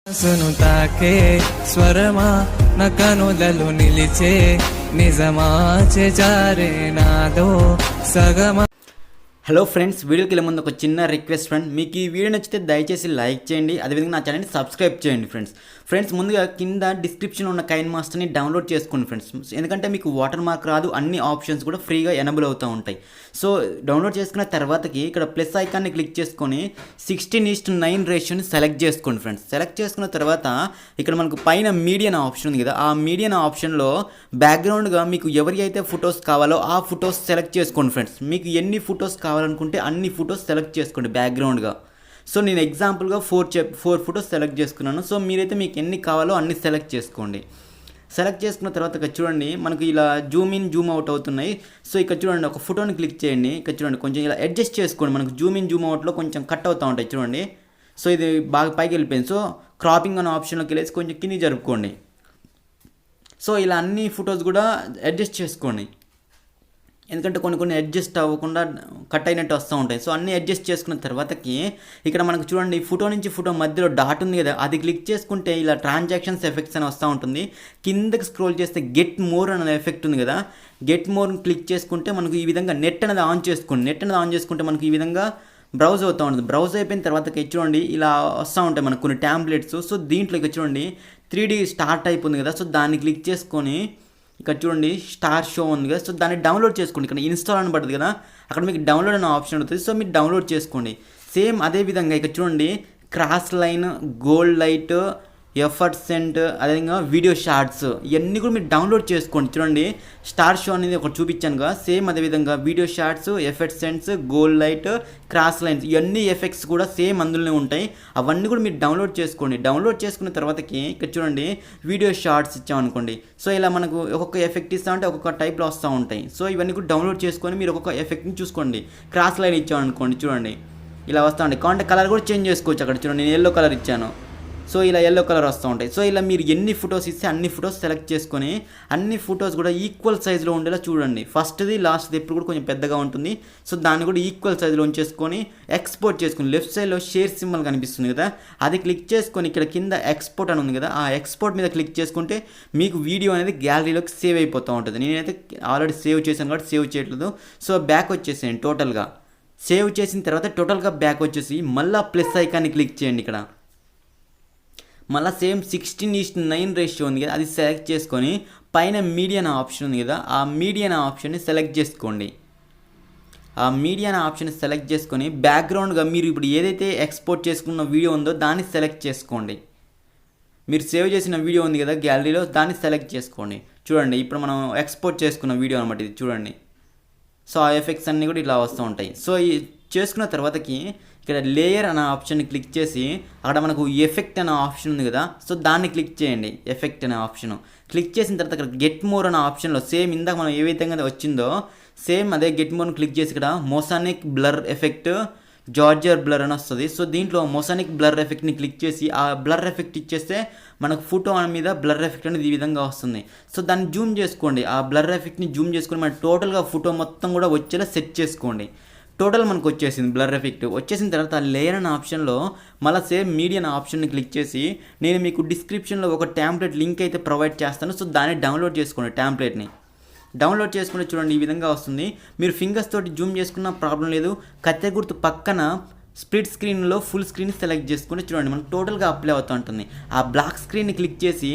మనసును తాకే స్వరమా నా కనులలో నిలిచే నిజమా చేజారే నాదో సగమా. హలో ఫ్రెండ్స్, వీడియోకి వెళ్ళే ముందు ఒక చిన్న రిక్వెస్ట్ ఫ్రెండ్, మీకు ఈ వీడియో నచ్చితే దయచేసి లైక్ చేయండి, అదేవిధంగా నా ఛానల్ని సబ్స్క్రైబ్ చేయండి ఫ్రెండ్స్ ముందుగా కింద డిస్క్రిప్షన్లో ఉన్న కైన్ మాస్టర్ని డౌన్లోడ్ చేసుకోండి ఫ్రెండ్స్. ఎందుకంటే మీకు వాటర్ మార్క్ రాదు, అన్ని ఆప్షన్స్ కూడా ఫ్రీగా ఎనబుల్ అవుతూ ఉంటాయి. సో డౌన్లోడ్ చేసుకున్న తర్వాతకి ఇక్కడ ప్లస్ ఐకాన్ని క్లిక్ చేసుకొని 16:9 రేషియోని సెలెక్ట్ చేసుకోండి ఫ్రెండ్స్. సెలెక్ట్ చేసుకున్న తర్వాత ఇక్కడ మనకు పైన మీడియన్ ఆప్షన్ ఉంది కదా, ఆ మీడియన్ ఆప్షన్లో బ్యాక్గ్రౌండ్గా మీకు ఎవరి అయితే ఫొటోస్ కావాలో ఆ ఫొటోస్ సెలెక్ట్ చేసుకోండి ఫ్రెండ్స్. మీకు ఎన్ని ఫొటోస్ కావాలనుకుంటే అన్ని ఫొటోస్ సెలెక్ట్ చేసుకోండి బ్యాక్గ్రౌండ్గా. సో నేను ఎగ్జాంపుల్గా 4 ఫొటోస్ సెలెక్ట్ చేసుకున్నాను. సో మీరైతే మీకు ఎన్ని కావాలో అన్ని సెలెక్ట్ చేసుకోండి. సెలెక్ట్ చేసుకున్న తర్వాత ఇక్కడ చూడండి మనకు ఇలా జూమ్ ఇన్ జూమ్ అవుట్ అవుతున్నాయి. సో ఇక్కడ చూడండి ఒక ఫోటోని క్లిక్ చేయండి. ఇక్కడ చూడండి కొంచెం ఇలా అడ్జస్ట్ చేసుకోండి, మనకు జూమ్ ఇన్ జూమ్ అవుట్లో కొంచెం కట్ అవుతూ ఉంటాయి చూడండి. సో ఇది బాగా పైకి వెళ్ళిపోయింది. సో క్రాపింగ్ అనే ఆప్షన్లోకి వెళ్ళేసి కొంచెం కింది జరుపుకోండి. సో ఇలా అన్ని ఫొటోస్ కూడా అడ్జస్ట్ చేసుకోండి, ఎందుకంటే కొన్ని అడ్జస్ట్ అవ్వకుండా కట్ అయినట్టు వస్తూ ఉంటాయి. సో అన్నీ అడ్జస్ట్ చేసుకున్న తర్వాతకి ఇక్కడ మనకు చూడండి ఫోటో నుంచి ఫోటో మధ్యలో డాట్ ఉంది కదా, అది క్లిక్ చేసుకుంటే ఇలా ట్రాన్సాక్షన్స్ ఎఫెక్ట్స్ అని వస్తూ ఉంటుంది. కిందకి స్క్రోల్ చేస్తే గెట్ మోర్ అనే ఎఫెక్ట్ ఉంది కదా, గెట్ మోర్ని క్లిక్ చేసుకుంటే మనకు ఈ విధంగా నెట్ అనేది ఆన్ చేసుకోండి. నెట్ అనేది ఆన్ చేసుకుంటే మనకు ఈ విధంగా బ్రౌజ్ అవుతూ ఉంటుంది. బ్రౌజ్ అయిపోయిన తర్వాత చూడండి ఇలా వస్తూ ఉంటాయి మనకు కొన్ని ట్యాంప్లెట్స్. సో దీంట్లో ఇక్కడ చూడండి 3D స్టార్ట్ అయిపోయింది కదా, సో దాన్ని క్లిక్ చేసుకొని ఇక్కడ చూడండి స్టార్ షో ఉంది కదా, సో దాన్ని డౌన్లోడ్ చేసుకోండి. ఇక్కడ ఇన్స్టాల్ అని పడుతుంది కదా, అక్కడ మీకు డౌన్లోడ్ అనే ఆప్షన్ ఉంటుంది. సో మీరు డౌన్లోడ్ చేసుకోండి. సేమ్ అదే విధంగా ఇక్కడ చూడండి cross line, gold light, effort sent, అదేవిధంగా వీడియో షార్ట్స్ ఇవన్నీ కూడా మీరు డౌన్లోడ్ చేసుకోండి. చూడండి స్టార్ షో అనేది ఒకటి చూపించాను కదా, సేమ్ అదేవిధంగా video shorts, effect cents, gold light, cross lines ఇవన్నీ ఎఫెక్ట్స్ కూడా సేమ్ అందులోనే ఉంటాయి. అవన్నీ కూడా మీరు డౌన్లోడ్ చేసుకోండి. డౌన్లోడ్ చేసుకున్న తర్వాతకి ఇక్కడ చూడండి వీడియో షార్ట్స్ ఇచ్చామనుకోండి, సో ఇలా మనకు ఒక్కొక్క ఎఫెక్ట్ ఇస్తామంటే ఒక్కొక్క టైప్లో వస్తూ ఉంటాయి. సో ఇవన్నీ కూడా డౌన్లోడ్ చేసుకొని మీరు ఒక్కొక్క ఎఫెక్ట్ని చూసుకోండి. క్రాస్ లైన్ ఇచ్చామనుకోండి చూడండి ఇలా వస్తూ ఉంటాయి. కాంటే కలర్ కూడా చేంజ్ చేసుకోవచ్చు. అక్కడ చూడండి నేను ఎల్లో కలర్ ఇచ్చాను, సో ఇలా ఎల్లో కలర్ వస్తూ ఉంటాయి. సో ఇలా మీరు ఎన్ని ఫొటోస్ ఇస్తే అన్ని ఫొటోస్ సెలెక్ట్ చేసుకొని అన్ని ఫొటోస్ కూడా ఈక్వల్ సైజులో ఉండేలా చూడండి. ఫస్ట్ది లాస్ట్ది ఎప్పుడు కూడా కొంచెం పెద్దగా ఉంటుంది. సో దాన్ని కూడా ఈక్వల్ సైజులో ఉంచేసుకొని ఎక్స్పోర్ట్ చేసుకుని లెఫ్ట్ సైడ్లో షేర్ సింబల్ కనిపిస్తుంది కదా, అది క్లిక్ చేసుకొని ఇక్కడ కింద ఎక్స్పోర్ట్ అని ఉంది కదా, ఆ ఎక్స్పోర్ట్ మీద క్లిక్ చేసుకుంటే మీకు వీడియో అనేది గ్యాలరీలోకి సేవ్ అయిపోతూ ఉంటుంది. నేనైతే ఆల్రెడీ సేవ్ చేశాను కాబట్టి సేవ్ చేయట్లేదు. సో బ్యాక్ వచ్చేసేయండి. టోటల్గా సేవ్ చేసిన తర్వాత టోటల్గా బ్యాక్ వచ్చేసి మళ్ళీ ప్లస్ ఐకాన్ని క్లిక్ చేయండి. ఇక్కడ మళ్ళీ సేమ్ 16:9 రేషియో ఉంది కదా, అది సెలెక్ట్ చేసుకొని పైన మీడియన్ ఆప్షన్ ఉంది కదా, ఆ మీడియన్ ఆప్షన్ని సెలెక్ట్ చేసుకోండి. ఆ మీడియన్ ఆప్షన్ సెలెక్ట్ చేసుకొని బ్యాక్గ్రౌండ్గా మీరు ఇప్పుడు ఏదైతే ఎక్స్పోర్ట్ చేసుకున్న వీడియో ఉందో దాన్ని సెలెక్ట్ చేసుకోండి. మీరు సేవ్ చేసిన వీడియో ఉంది కదా గ్యాలరీలో, దాన్ని సెలెక్ట్ చేసుకోండి. చూడండి ఇప్పుడు మనం ఎక్స్పోర్ట్ చేసుకున్న వీడియో అనమాట ఇది చూడండి. సో ఆ ఎఫెక్ట్స్ అన్నీ కూడా ఇలా వస్తూ ఉంటాయి. సో ఈ చేసుకున్న తర్వాతకి ఇక్కడ లేయర్ అనే ఆప్షన్ క్లిక్ చేసి అక్కడ మనకు ఎఫెక్ట్ అనే ఆప్షన్ ఉంది కదా, సో దాన్ని క్లిక్ చేయండి. ఎఫెక్ట్ అనే ఆప్షన్ క్లిక్ చేసిన తర్వాత ఇక్కడ గెట్ మోర్ అనే ఆప్షన్లో సేమ్ ఇందాక మనం ఏ విధంగా వచ్చిందో సేమ్ అదే గెట్ మోర్ని క్లిక్ చేసి ఇక్కడ మొసానిక్ బ్లర్ ఎఫెక్ట్, జార్జియర్ బ్లర్ అని వస్తుంది. సో దీంట్లో మొసానిక్ బ్లర్ ఎఫెక్ట్ని క్లిక్ చేసి ఆ బ్లర్ ఎఫెక్ట్ ఇచ్చేస్తే మనకు ఫోటో మీద బ్లర్ ఎఫెక్ట్ అనేది ఈ విధంగా వస్తుంది. సో దాన్ని జూమ్ చేసుకోండి. ఆ బ్లర్ ఎఫెక్ట్ని జూమ్ చేసుకొని మన టోటల్గా ఫోటో మొత్తం కూడా వచ్చేలా సెట్ చేసుకోండి. టోటల్ మనకు వచ్చేసింది బ్లర్ ఎఫెక్ట్. వచ్చేసిన తర్వాత లేయర్ అనే ఆప్షన్లో మళ్ళీ సేమ్ మీడియన్ ఆప్షన్ని క్లిక్ చేసి నేను మీకు డిస్క్రిప్షన్లో ఒక ట్యాంప్లెట్ లింక్ అయితే ప్రొవైడ్ చేస్తాను. సో దాన్ని డౌన్లోడ్ చేసుకోండి. ట్యాంప్లెట్ని డౌన్లోడ్ చేసుకుంటే చూడండి ఈ విధంగా వస్తుంది. మీరు ఫింగర్స్ తోటి జూమ్ చేసుకున్న ప్రాబ్లం లేదు. కత్తెర గుర్తు పక్కన స్ప్లిట్ స్క్రీన్లో ఫుల్ స్క్రీన్ సెలెక్ట్ చేసుకుని చూడండి మనకు టోటల్గా అప్లై అవుతూ ఉంటుంది. ఆ బ్లాక్ స్క్రీన్ని క్లిక్ చేసి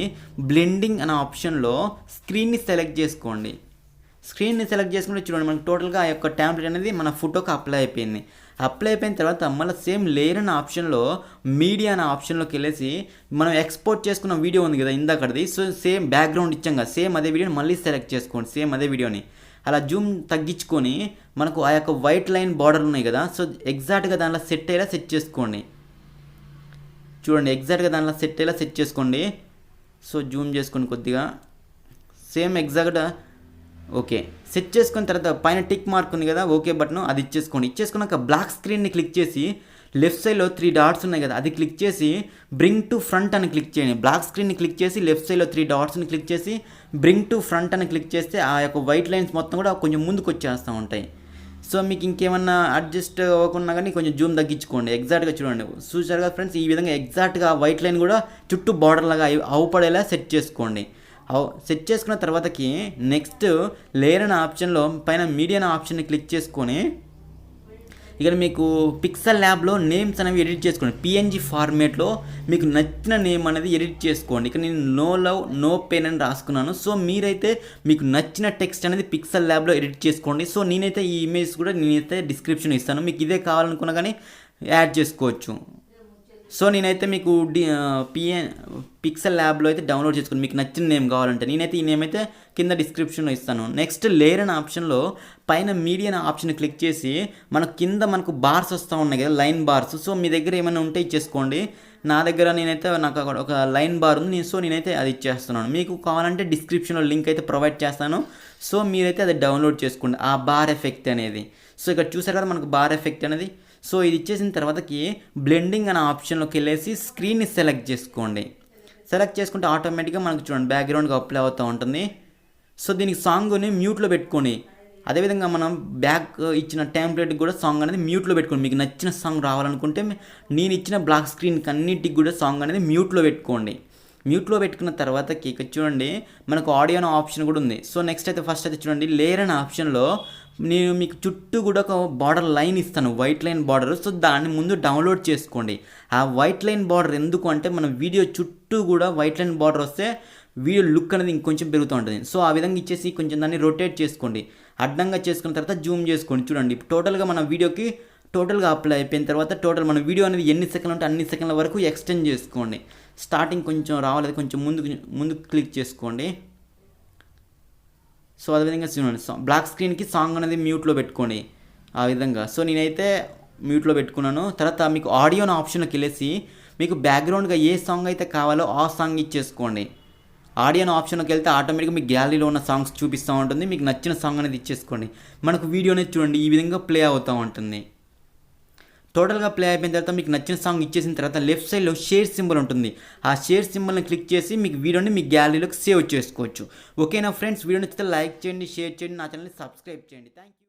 బ్లెండింగ్ అనే ఆప్షన్లో స్క్రీన్ని సెలెక్ట్ చేసుకోండి. స్క్రీన్ని సెలెక్ట్ చేసుకుంటే చూడండి మనకు టోటల్గా ఆ యొక్క ట్యాంప్లెట్ అనేది మన ఫోటోకి అప్లై అయిపోయింది. అప్లై అయిపోయిన తర్వాత మళ్ళీ సేమ్ లేయర్ అనే ఆప్షన్లో మీడియా అనే ఆప్షన్లోకి వెళ్ళేసి మనం ఎక్స్పోర్ట్ చేసుకున్న వీడియో ఉంది కదా ఇందాకది, సో సేమ్ బ్యాక్గ్రౌండ్ ఇచ్చాం కదా, సేమ్ అదే వీడియోని మళ్ళీ సెలెక్ట్ చేసుకోండి. సేమ్ అదే వీడియోని అలా జూమ్ తగ్గించుకొని మనకు ఆ యొక్క వైట్ లైన్ బార్డర్ ఉన్నాయి కదా, సో ఎగ్జాక్ట్గా దానిలో సెట్ అయ్యేలా సెట్ చేసుకోండి. చూడండి ఎగ్జాక్ట్గా దానిలో సెట్ అయ్యేలా సెట్ చేసుకోండి. సో జూమ్ చేసుకోండి కొద్దిగా. సేమ్ ఎగ్జాక్ట్గా ఓకే సెట్ చేసుకున్న తర్వాత పైన టిక్ మార్క్ ఉంది కదా ఓకే బటన్, అది ఇచ్చేసుకోండి. ఇచ్చేసుకున్నాక బ్లాక్ స్క్రీన్ని క్లిక్ చేసి లెఫ్ట్ సైడ్లో 3 డాట్స్ ఉన్నాయి కదా, అది క్లిక్ చేసి బ్రింగ్ టు ఫ్రంట్ అని క్లిక్ చేయండి. బ్లాక్ స్క్రీన్ని క్లిక్ చేసి లెఫ్ట్ సైడ్లో 3 డాట్స్ని క్లిక్ చేసి బ్రింగ్ టు ఫ్రంట్ అని క్లిక్ చేస్తే ఆ యొక్క వైట్ లైన్స్ మొత్తం కూడా కొంచెం ముందుకు వచ్చేస్తూ ఉంటాయి. సో మీకు ఇంకేమన్నా అడ్జస్ట్ అవ్వకున్నా కానీ కొంచెం జూమ్ తగ్గించుకోండి. ఎగ్జాక్ట్గా చూడండి. చూసారు కదా ఫ్రెండ్స్, ఈ విధంగా ఎగ్జాక్ట్గా వైట్ లైన్ కూడా చుట్టూ బార్డర్ లాగా అవుపడేలా సెట్ చేసుకోండి. సెట్ చేసుకున్న తర్వాతకి నెక్స్ట్ లేయర్ అనే ఆప్షన్లో పైన మీడియా అనే ఆప్షన్ని క్లిక్ చేసుకొని ఇక్కడ మీకు పిక్సెల్ ల్యాబ్లో నేమ్స్ అనేవి ఎడిట్ చేసుకోండి. పిఎన్జీ ఫార్మేట్లో మీకు నచ్చిన నేమ్ అనేది ఎడిట్ చేసుకోండి. ఇక్కడ నేను నో లవ్ నో పెయిన్ అని రాసుకున్నాను. సో మీరైతే మీకు నచ్చిన టెక్స్ట్ అనేది పిక్సెల్ ల్యాబ్లో ఎడిట్ చేసుకోండి. సో నేనైతే ఈ ఇమేజ్ కూడా నేనైతే డిస్క్రిప్షన్ ఇస్తాను, మీకు ఇదే కావాలనుకున్నా కానీ యాడ్ చేసుకోవచ్చు. సో నేనైతే మీకు పిక్సెల్ ల్యాబ్లో అయితే డౌన్లోడ్ చేసుకుని మీకు నచ్చిన నేమ్ కావాలంటే నేనైతే ఈ నేమ్ అయితే కింద డిస్క్రిప్షన్లో ఇస్తాను. నెక్స్ట్ లేయర్ అనే ఆప్షన్లో పైన మీడియా అనే ఆప్షన్ క్లిక్ చేసి మనకు బార్స్ వస్తూ ఉన్నాయి కదా, లైన్ బార్స్. సో మీ దగ్గర ఏమైనా ఉంటే ఇచ్చేసుకోండి. నా దగ్గర నాకు ఒక లైన్ బార్ ఉంది, సో నేనైతే అది ఇచ్చేస్తున్నాను. మీకు కావాలంటే డిస్క్రిప్షన్లో లింక్ అయితే ప్రొవైడ్ చేస్తాను. సో మీరైతే అది డౌన్లోడ్ చేసుకోండి, ఆ బార్ ఎఫెక్ట్ అనేది. సో ఇక్కడ చూసారు కదా మనకు బార్ ఎఫెక్ట్ అనేది. సో ఇది ఇచ్చేసిన తర్వాతకి బ్లెండింగ్ అనే ఆప్షన్లోకి వెళ్ళేసి స్క్రీన్ని సెలెక్ట్ చేసుకోండి. సెలెక్ట్ చేసుకుంటే ఆటోమేటిక్గా మనకు చూడండి బ్యాక్గ్రౌండ్గా అప్లై అవుతూ ఉంటుంది. సో దీనికి సాంగ్ని మ్యూట్లో పెట్టుకోండి. అదేవిధంగా మనం బ్యాక్ ఇచ్చిన టెంప్లెట్కి కూడా సాంగ్ అనేది మ్యూట్లో పెట్టుకోండి. మీకు నచ్చిన సాంగ్ రావాలనుకుంటే నేను ఇచ్చిన బ్లాక్ స్క్రీన్కి అన్నిటికి కూడా సాంగ్ అనేది మ్యూట్లో పెట్టుకోండి. మ్యూట్లో పెట్టుకున్న తర్వాతకి ఇక్కడ చూడండి మనకు ఆడియో అనే ఆప్షన్ కూడా ఉంది. సో నెక్స్ట్ అయితే ఫస్ట్ అయితే చూడండి లేయర్ అనే ఆప్షన్లో నేను మీకు చుట్టూ కూడా ఒక బార్డర్ లైన్ ఇస్తాను, వైట్ లైన్ బార్డర్. సో దాన్ని ముందు డౌన్లోడ్ చేసుకోండి. ఆ వైట్ లైన్ బార్డర్ ఎందుకు అంటే మన వీడియో చుట్టూ కూడా వైట్ లైన్ బార్డర్ వస్తే వీడియో లుక్ అనేది ఇంకొంచెం పెరుగుతూ ఉంటుంది. సో ఆ విధంగా ఇచ్చేసి కొంచెం దాన్ని రొటేట్ చేసుకోండి. అడ్డంగా చేసుకున్న తర్వాత జూమ్ చేసుకోండి. చూడండి టోటల్గా మన వీడియోకి టోటల్గా అప్లై అయిపోయిన తర్వాత టోటల్ మన వీడియో అనేది ఎన్ని సెకండ్లు ఉంటే అన్ని సెకండ్ల వరకు ఎక్స్టెండ్ చేసుకోండి. స్టార్టింగ్ కొంచెం రావాలి, కొంచెం ముందుకు క్లిక్ చేసుకోండి. సో అదేవిధంగా చూడండి బ్లాక్ స్క్రీన్కి సాంగ్ అనేది మ్యూట్లో పెట్టుకోండి ఆ విధంగా. సో నేనైతే మ్యూట్లో పెట్టుకున్నాను. తర్వాత మీకు ఆడియో ఆప్షన్కి వెళ్ళేసి మీకు బ్యాక్గ్రౌండ్గా ఏ సాంగ్ అయితే కావాలో ఆ సాంగ్ ఇచ్చేసుకోండి. ఆడియో ఆప్షన్కి వెళ్తే ఆటోమేటిక్గా మీకు గ్యాలరీలో ఉన్న సాంగ్స్ చూపిస్తూ ఉంటుంది. మీకు నచ్చిన సాంగ్ అనేది ఇచ్చేసుకోండి. మనకు వీడియో అనేది చూడండి ఈ విధంగా ప్లే అవుతూ ఉంటుంది. టోటల్గా ప్లే అయిపోయిన తర్వాత మీకు నచ్చిన సాంగ్ ఇచ్చేసిన తర్వాత లెఫ్ట్ సైడ్లో షేర్ సింబల్ ఉంటుంది. ఆ షేర్ సింబల్ని క్లిక్ చేసి మీకు వీడియోని మీ గ్యాలరీలోకి సేవ్ చేసుకోవచ్చు. ఓకేనా ఫ్రెండ్స్, వీడియో నచ్చితే లైక్ చేయండి, షేర్ చేయండి, నా ఛానల్ని సబ్స్క్రైబ్ చేయండి. Thank you.